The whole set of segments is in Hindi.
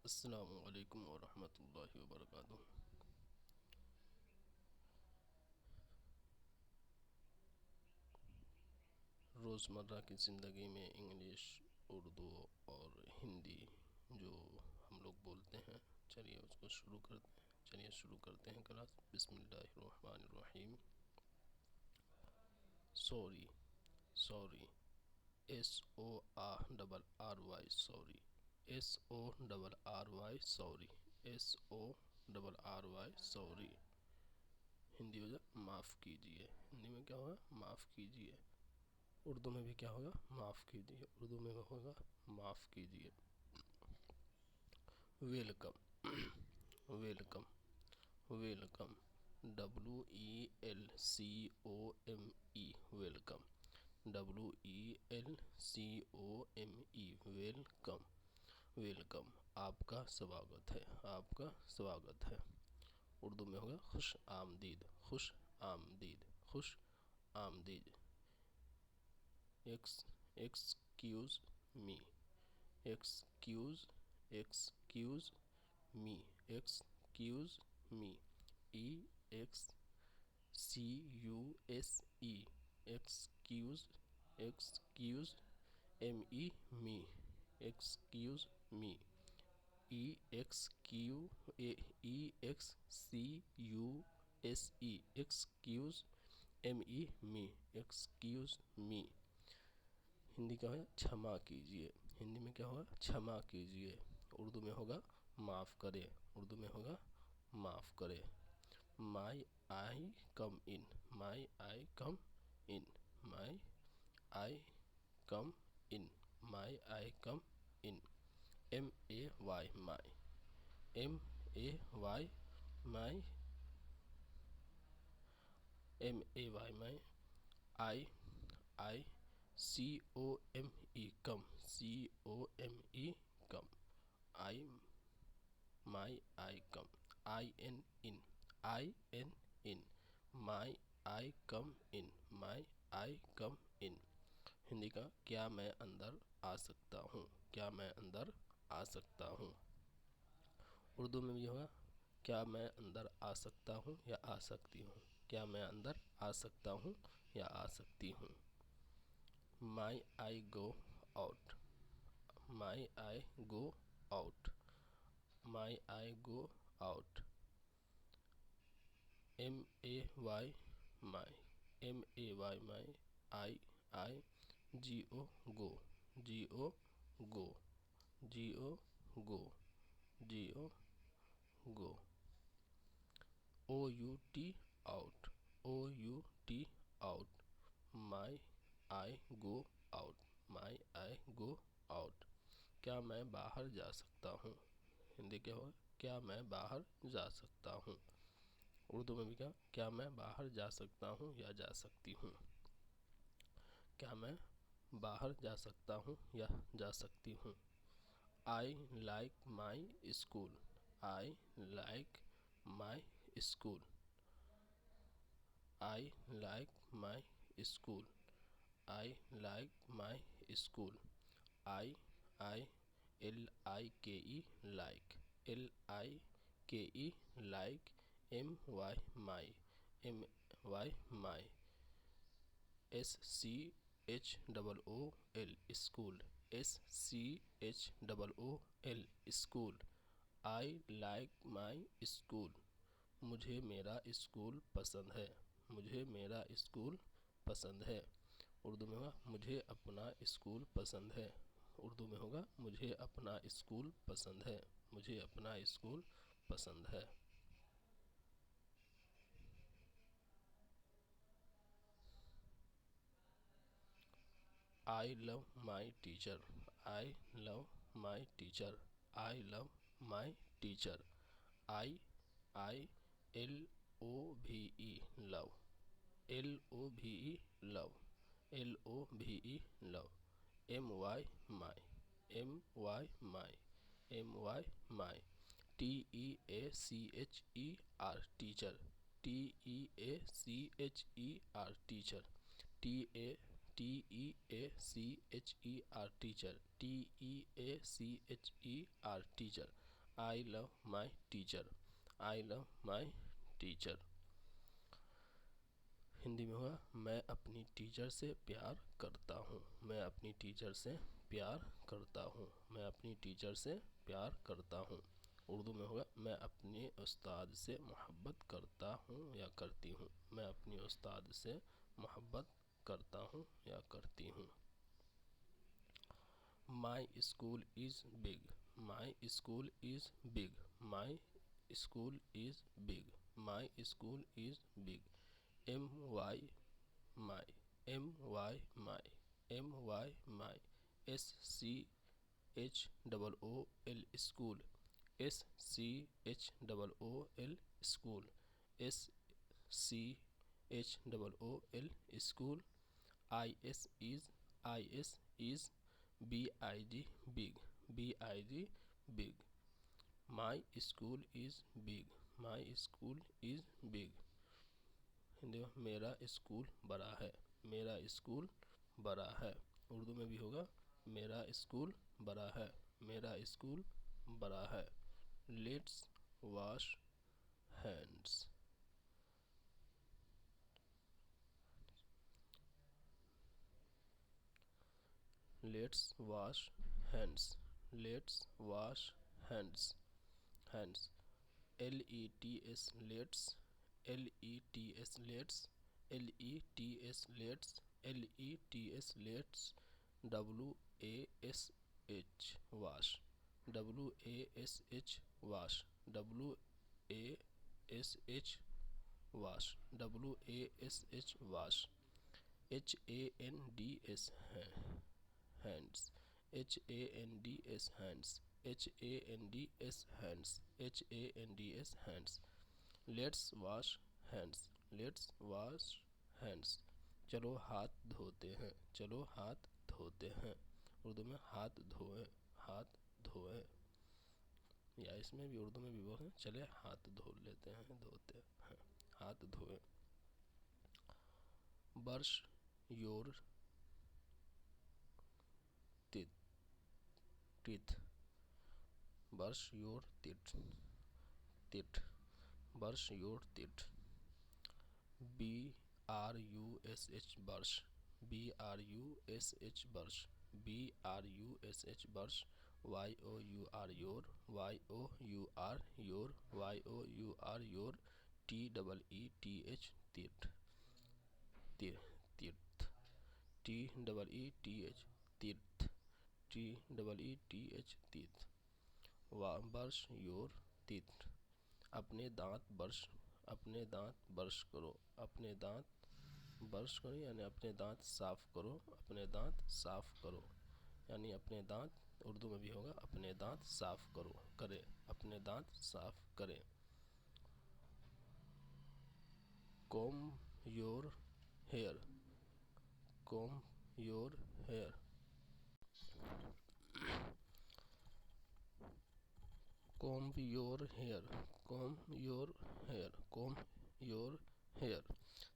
अस्सलामु अलैकुम वरहमतुल्लाहि वबरकातुहू। रोज़मर्रा की ज़िंदगी में इंग्लिश, उर्दू और हिंदी जो हम लोग बोलते हैं, चलिए उसको शुरू करते हैं। चलिए शुरू करते हैं क्लास। बिस्मिल्लाहिर्रहमानिर्रहीम। Sorry, sorry, SORRY, sorry, SORRY, sorry, SORRY, sorry. Hindi हो जाए माफ़ कीजिए। हिंदी में क्या होगा? माफ़ कीजिए। उर्दू में भी क्या होगा? माफ़ कीजिए। उर्दू में होगा माफ़ कीजिए। Welcome, welcome, welcome, WELCOME, welcome, WELCOME, welcome, welcome, आपका स्वागत है, आपका स्वागत है। उर्दू में होगा खुश आमदीद, खुश आमदीद, खुश आमदीद। Excuse me, excuse, excuse me, excuse me, EXCUSE, excuse, excuse ME, excuse me, EXCUSE, excuse ME, excuse me. Hindi क्या है? क्षमा कीजिए। हिंदी में क्या होगा? क्षमा कीजिए। उर्दू में होगा माफ़ करें। उर्दू में होगा माफ़ करें। माई आई कम इन, माई आई कम इन, माई आई कम इन, माई आई कम इन। MAY, my, MAY, my, MAY, my. I COME, come, COME, come. I, my I come. IN, IN, माई आई कम इन, माई आई कम इन। हिंदी का क्या मैं अंदर आ सकता हूँ? क्या मैं अंदर आ सकता हूँ? उर्दू में भी होगा क्या मैं अंदर आ सकता हूँ या आ सकती हूँ। क्या मैं अंदर आ सकता हूँ या आ सकती हूँ। माई आई गो आउट, माई आई गो आउट, माई आई गो आउट। MAY, माई, MAY, माई। आई GO, गो, GO, गो, GO, गो, GO, गो। OUT, आउट, OUT, आउट, माई आई गो आउट, माई आई गो आउट। क्या मैं बाहर जा सकता हूँ? हिंदी क्या होगा? क्या मैं बाहर जा सकता हूँ। उर्दू में भी क्या मैं बाहर जा सकता हूँ या जा सकती हूँ। क्या मैं बाहर जा सकता हूँ या जा सकती हूँ। I like my school, I like my school, I like my school, I like my school. I LIKE, like, LIKE, like. MY, my, MY, my. SCHOOL, school, SCHOOL, school. I like my school, मुझे मेरा स्कूल पसंद है, मुझे मेरा स्कूल पसंद है। उर्दू में होगा मुझे अपना स्कूल पसंद है। उर्दू में होगा मुझे अपना स्कूल पसंद है, मुझे अपना स्कूल पसंद है। I love my teacher, I love my teacher, I love my teacher. I LOVE, love, LOVE, love, LOVE, love. MY, my, MY, my, MY, my. TEACHER, teacher, TEACHER, teacher. TEACHER, teacher, TEACHER, teacher. I love my teacher, I love my teacher. Hindi में होगा मैं अपनी टीचर से प्यार करता हूँ, मैं अपनी टीचर से प्यार करता हूँ, मैं अपनी टीचर से प्यार करता हूँ। उर्दू में होगा मैं अपने उस्ताद से मोहब्बत करता हूँ या करती हूँ, मैं अपनी उस्ताद से मोहब्बत करता हूँ या करती हूँ। My school is big, my school is big, my school is big, my school is big. M Y my, M Y my, M Y my. S C H double O L school, S C H double O L school, S C H double O L school. I S is, I S is B I G big, B I G big. My school is big, my school is big. Hindi में मेरा स्कूल बड़ा है, मेरा स्कूल बड़ा है। उर्दू में भी होगा मेरा स्कूल बड़ा है, मेरा स्कूल बड़ा है। Let's wash hands, let's wash hands, let's wash hands, hands. L E T S let's, L E T S let's, L E T S let's, L E T S let's. W A S H wash, W A S H wash, W A S H wash, W A S H wash. H A N D S hands, H A N D S hands, H A N D S hands, H A N D S hands. Let's wash hands, let's wash hands. चलो हाथ धोते हैं, चलो हाथ धोते हैं। उर्दू में हाथ धोएं, हाथ धोएं। या इसमें भी उर्दू में भी वो है चले हाथ धो लेते हैं, धोते हैं, हाथ धोएं। Brush your teeth, brush your teeth, teeth, brush your teeth. B are U S H brush, B are U S H brush, B are U S H brush. Y O you are your, Y O you are your, Y O you are your. T double E T H तीर्थ, तीर्थ, T double E T H तीर्थ, T double E T H तीर्थ। ब्रश योर टीथ, अपने दांत ब्रश, अपने दांत ब्रश करो, अपने दांत ब्रश करो यानी अपने दांत साफ करो, अपने दांत साफ करो यानी अपने दांत। उर्दू में भी होगा अपने दांत साफ करो, करें, अपने दांत साफ करें। Comb your hair, comb your hair, comb your hair, comb your hair, comb your hair।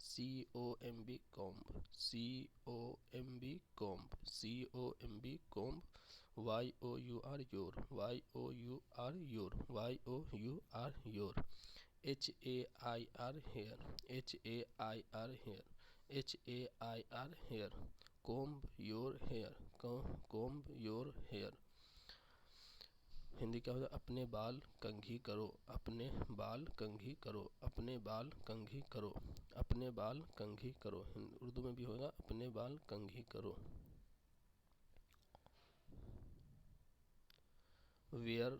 C O M B comb, C O M B comb, C O M B comb। Y O U R your, Y O U R your, Y O U R your। H A I R hair, H A I R hair, H A I R hair। comb your hair, comb your hair। Hindi क्या होता है अपने बाल कंघी करो, अपने बाल कंघी करो, अपने बाल कंघी करो, अपने बाल कंघी करो। उर्दू में भी होगा अपने बाल कंघी करो। Wear,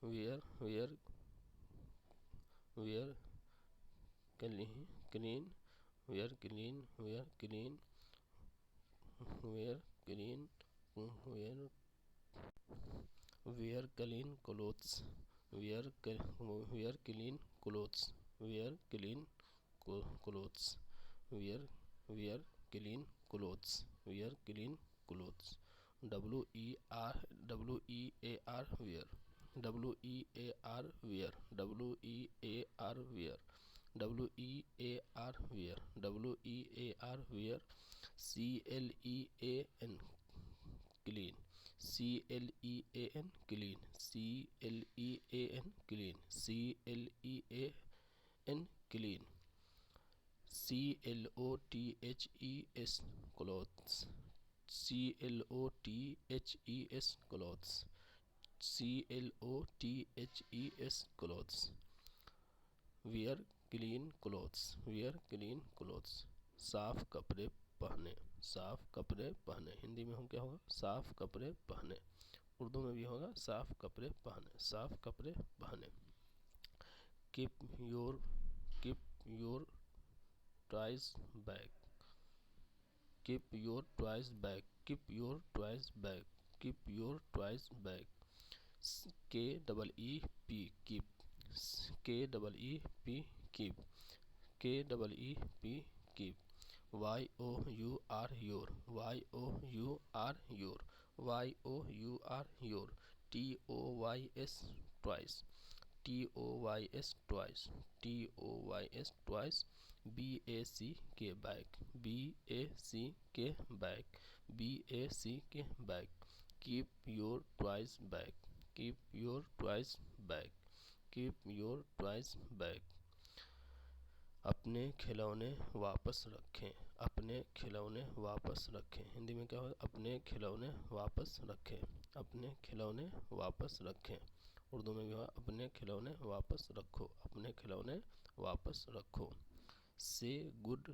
wear, wear, wear clean, clean, wear clean, wear clean, wear clean, wear, wear clean clothes, wear wear clean clothes, wear clean clothes, wear wear clean clothes, wear clean clothes. W E A R wear, W E A R wear, W E A R wear, W E A R wear, W E A R wear. C L E A N clean, CLEAN clean, CLEAN clean, CLEAN clean, CLOTHES clothes, CLOTHES clothes, CLOTHES clothes, wear clean clothes, wear clean clothes, साफ कपड़े पहने, साफ कपड़े पहने। हिंदी में हम क्या होगा, साफ कपड़े पहने। उर्दू में भी होगा साफ कपड़े पहने, साफ कपड़े पहने। Keep your toys bag, keep your toys bag, keep your toys bag, keep your toys bag. KEEP keep, KEEP keep, KEEP keep. YOUR your, YOUR your, YOUR your। TOYS twice, TOYS twice, TOYS twice। BAC के बैग, BAC के बैग, BAC के bag. Keep your toys bag, keep your toys bag, keep your toys bag. अपने खिलौने वापस रखें, अपने खिलौने वापस रखें। हिंदी में क्या होगा, अपने खिलौने वापस रखें, अपने खिलौने वापस रखें। उर्दू में भी होगा अपने खिलौने वापस रखो, अपने खिलौने वापस रखो। से गुड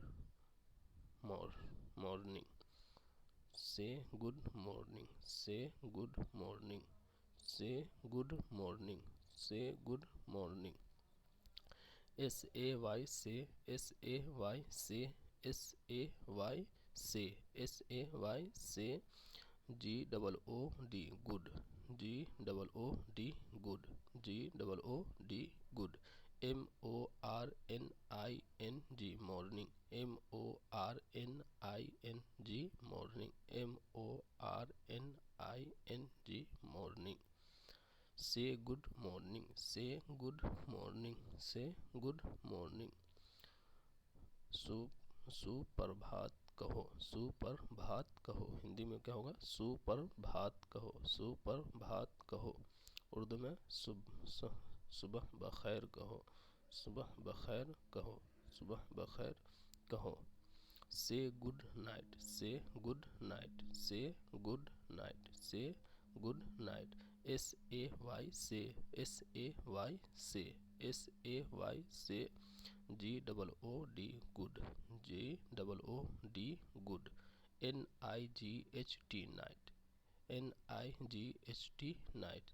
मॉर्निंग, से गुड मॉर्निंग, से गुड मॉर्निंग, से गुड मॉर्निंग, से गुड मॉर्निंग। SAY से, SAY से, SAY से, SAY से। GOOD good, GOOD good, GOOD good. MORNING morning, MORNING morning, MORNING morning. से गुड मॉर्निंग, से गुड मॉर्निंग, से गुड मॉर्निंग। सुप्रभात कहो, सुप्रभात कहो। हिंदी में क्या होगा, सुप्रभात कहो, सुप्रभात कहो। उर्दू में सुबह बखैर कहो, सुबह बखैर कहो, सुबह बखैर कहो। से गुड नाइट, से गुड नाइट, से गुड नाइट, से गुड नाइट। SAY से, SAY से, SAY से। GOOD good, GOOD good. NIGHT night, NIGHT night,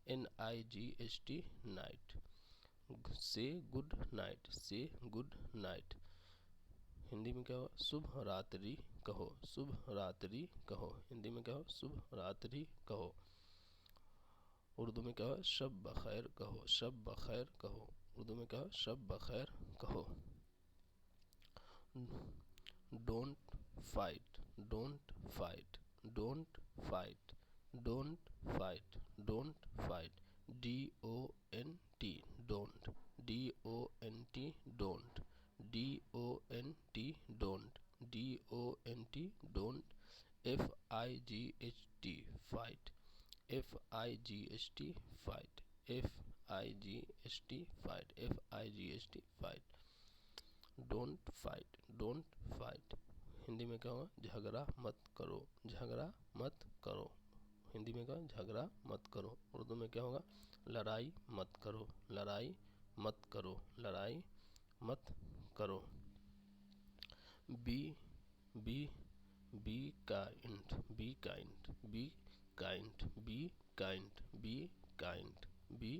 NIGHT night. से गुड नाइट, से गुड नाइट। हिंदी में क्या हो, शुभ रात्रि कहो, शुभ रात्रि कहो। हिंदी में क्या हो, शुभ रात्रि कहो। उर्दू में क्या हो, शब बखैर कहो, शब बखैर कहो। उर्दू में क्या हो, शब बखैर कहो। Don't fight, don't fight, don't fight, don't fight, don't fight. DONT don't, DONT don't, DONT don't, DONT don't. FIGHT fight, FIGHT fight, FIGHT fight, FIGHT fight. Don't fight, don't fight. Hindi में क्या होगा, झगड़ा मत करो, झगड़ा मत करो। हिंदी में क्या, झगड़ा मत करो। उर्दू में क्या होगा, लड़ाई मत करो, लड़ाई मत करो, लड़ाई मत करो। Be be be kind, be kind, be kind, be kind, be kind, be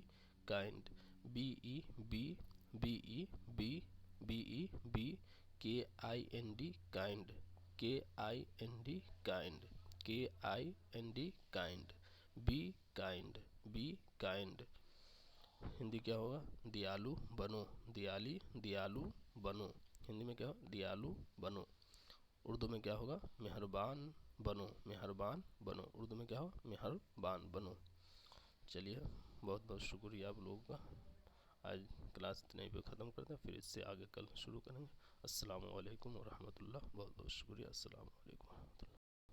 kind. BE be, BE be, BE be. KIND kind, KIND kind, KIND kind. Be kind, be kind. Hindi क्या होगा, दयालु बनो, दयालु बनो। हिंदी में क्या हो, दयालु बनो। उर्दू में क्या होगा, मेहरबान बनो, मेहरबान बनो। उर्दू में क्या हो, मेहरबान बनो। चलिए, बहुत बहुत शुक्रिया आप लोगों का। आज क्लास इतने पे ख़त्म करते हैं, फिर इससे आगे कल शुरू करेंगे। अस्सलामु अलैकुम व रहमतुल्लाह। बहुत बहुत शुक्रिया। अस्सलामु अलैकुम।